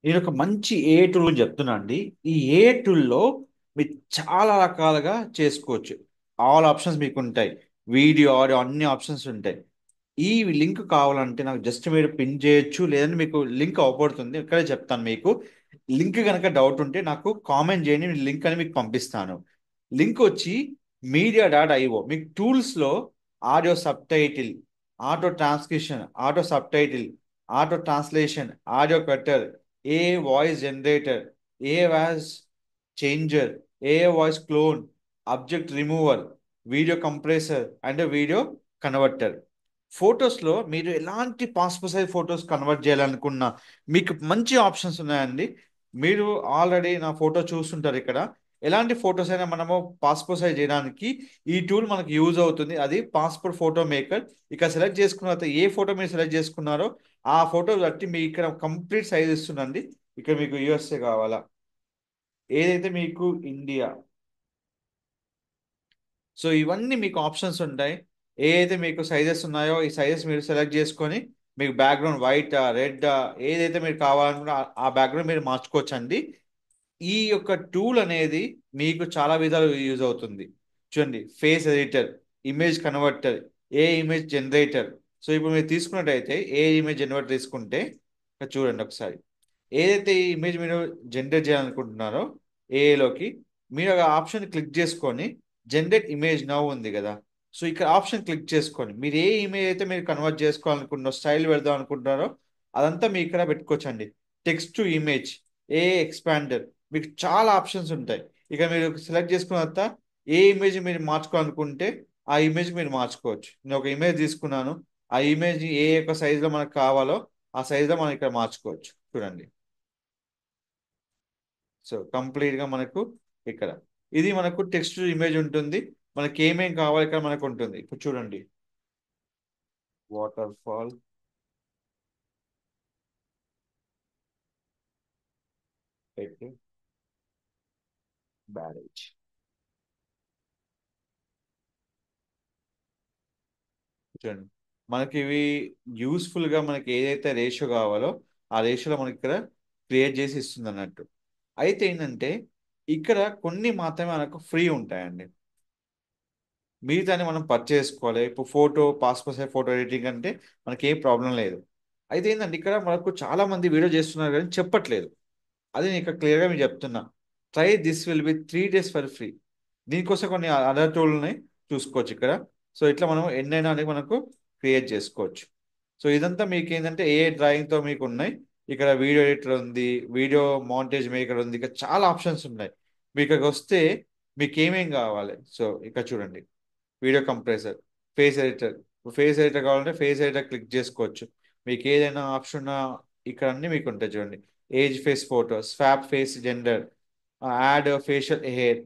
నేను ఒక మంచి ఏ టూల్ అని చెప్తున్నా అండి. ఈ ఏ టూల్లో మీరు చాలా రకాలుగా చేసుకోవచ్చు. ఆల్ ఆప్షన్స్ మీకు ఉంటాయి. వీడియో, ఆడియో అన్ని ఆప్షన్స్ ఉంటాయి. ఈ లింక్ కావాలంటే నాకు జస్ట్ మీరు పిన్ చేయొచ్చు, లేదంటే మీకు లింక్ అవపడుతుంది. ఇక్కడే చెప్తాను మీకు. లింక్ కనుక డౌట్ ఉంటే నాకు కామెంట్ చేయండి, నేను లింక్ అని మీకు పంపిస్తాను. లింక్ వచ్చి media.io. మీకు టూల్స్లో audio subtitle, auto transcription, auto subtitle, auto translation, audio cutter, a voice generator, a voice changer, a voice clone, object remover, video compressor and video converter. ఫొటోస్లో మీరు ఎలాంటి passport size photos convert చేయాలనుకున్నా మీకు మంచి options ఉన్నాయండి. మీరు already నా photo చూస్తుంటారు ఇక్కడ. ఎలాంటి ఫొటోస్ అయినా మనము పాస్పోర్ట్ సైజ్ చేయడానికి ఈ టూల్ మనకు యూజ్ అవుతుంది. అది పాస్పోర్ట్ ఫోటో మేకర్. ఇక సెలెక్ట్ చేసుకున్న తర్వాత ఏ ఫోటో మీరు సెలెక్ట్ చేసుకున్నారో ఆ ఫోటో బట్టి మీ ఇక్కడ కంప్లీట్ సైజ్ ఇస్తుందండి. ఇక్కడ మీకు యూఎస్ఏ కావాలా, ఏదైతే మీకు ఇండియా, సో ఇవన్నీ మీకు ఆప్షన్స్ ఉంటాయి. ఏదైతే మీకు సైజెస్ ఉన్నాయో ఈ సైజెస్ మీరు సెలెక్ట్ చేసుకొని మీకు బ్యాక్గ్రౌండ్ వైట్, రెడ్, ఏదైతే మీరు కావాలనుకున్నా ఆ బ్యాక్గ్రౌండ్ మీరు మార్చుకోవచ్చండి. ఈ యొక్క టూల్ అనేది మీకు చాలా విధాలు యూజ్ అవుతుంది. చూడండి, ఫేస్ ఎడిటర్, ఇమేజ్ కన్వర్టర్, ఏ ఇమేజ్ జనరేటర్. సో ఇప్పుడు మీరు తీసుకున్నట్టయితే ఏ ఇమేజ్ జనరేటర్ తీసుకుంటే ఇక్కడ చూడండి ఒకసారి. ఏదైతే ఈ ఇమేజ్ మీరు జనరేట్ చేయాలనుకుంటున్నారో ఏలోకి మీరు ఆ ఆప్షన్ క్లిక్ చేసుకొని జనరేట్ ఇమేజ్ నౌ ఉంది కదా. సో ఇక్కడ ఆప్షన్ క్లిక్ చేసుకొని మీరు ఏ ఇమేజ్ అయితే మీరు కన్వర్ట్ చేసుకోవాలనుకుంటున్నారో, స్టైల్ పెడదాం అనుకుంటున్నారో అదంతా మీ ఇక్కడ పెట్టుకోవచ్చండి. Text to image, a expander, మీకు చాలా ఆప్షన్స్ ఉంటాయి. ఇక మీరు సెలెక్ట్ చేసుకున్న తర్వాత ఏ ఇమేజ్ మీరు మార్చుకోవాలనుకుంటే ఆ ఇమేజ్ మీరు మార్చుకోవచ్చు. నేను ఒక ఇమేజ్ తీసుకున్నాను. ఆ ఇమేజ్ ఏ యొక్క సైజులో మనకు కావాలో ఆ సైజులో మనం ఇక్కడ మార్చుకోవచ్చు. చూడండి, సో కంప్లీట్గా మనకు ఇక్కడ ఇది మనకు టెక్స్ట్ ఇమేజ్ ఉంటుంది. మనకి ఏమేం కావాలి ఇక్కడ మనకు ఉంటుంది. ఇప్పుడు చూడండి, వాటర్ ఫాల్ పెట్టి బ్యారేజ్. చూడండి, మనకి ఇవి యూస్ఫుల్గా మనకి ఏదైతే రేషియో కావాలో ఆ రేషియోలో మనకి ఇక్కడ క్రియేట్ చేసి ఇస్తుంది అన్నట్టు. అయితే ఏంటంటే ఇక్కడ కొన్ని మాత్రమే మనకు ఫ్రీ ఉంటాయండి. మిగతాన్ని మనం పర్చేస్ చేసుకోవాలి. ఇప్పుడు photo, passport size photo editing అంటే మనకి ఏం ప్రాబ్లం లేదు. అయితే ఏంటంటే ఇక్కడ మనకు చాలా మంది వీడియో చేస్తున్నారు కానీ చెప్పట్లేదు. అది నేను ఇక్కడ క్లియర్గా మీకు చెప్తున్నా. Try this will be 3 days for free. దీనికోసం కొన్ని అదర్ టూల్ ఉన్నాయి, చూసుకోవచ్చు ఇక్కడ. సో ఇట్లా మనం ఎన్నైనా అనేది మనకు క్రియేట్ చేసుకోవచ్చు. సో ఇదంతా మీకు ఏంటంటే ఏ డ్రాయింగ్తో మీకు ఉన్నాయి. ఇక్కడ వీడియో ఎడిటర్ ఉంది, వీడియో మౌంటేజ్ మేకర్ ఉంది, ఇక్కడ చాలా ఆప్షన్స్ ఉన్నాయి. మీకు ఇక్కడికి వస్తే మీకు ఏమేం కావాలి. సో ఇక్కడ చూడండి, video compressor, face editor. Face editor కావాలంటే ఫేస్ ఎడిటర్ క్లిక్ చేసుకోవచ్చు. మీకు ఏదైనా ఆప్షన్ ఇక్కడ అన్ని మీకు ఉంటాయి. చూడండి, age face photo, swap face gender, add facial hair,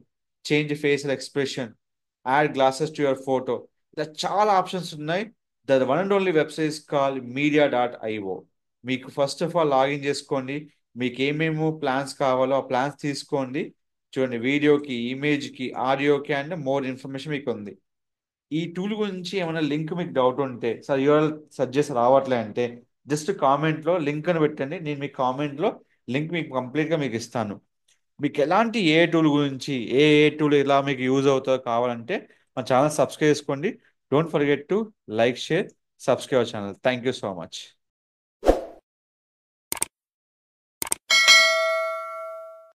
change facial expression, add glasses to your photo. ఇలా చాలా ఆప్షన్స్ ఉన్నాయి. The one and only website call media.io. మీకు ఫస్ట్ ఆఫ్ ఆల్ లాగిన్ చేసుకోండి. మీకు ఏమేమో ప్లాన్స్ కావాలో ఆ ప్లాన్స్ తీసుకోండి. చూడండి, వీడియోకి, ఇమేజ్కి, ఆడియోకి అండ్ మోర్ ఇన్ఫర్మేషన్ మీకు ఉంది. ఈ టూల్ గురించి ఏమైనా లింక్ మీకు డౌట్ ఉంటే, సార్ యూఆర్ఎల్ సజెస్ట్ రావట్లే అంటే జస్ట్ కామెంట్లో లింక్ అని పెట్టండి. నేను మీ కామెంట్లో లింక్ మీకు కంప్లీట్గా మీకు ఇస్తాను. మీకు ఎలాంటి ఏ టూల్ గురించి ఏ టూల్ ఎలా మీకు యూజ్ అవుతుందో కావాలంటే మా ఛానల్ సబ్స్క్రైబ్ చేసుకోండి. Don't forget to like, share, subscribe channel. Thank you so much.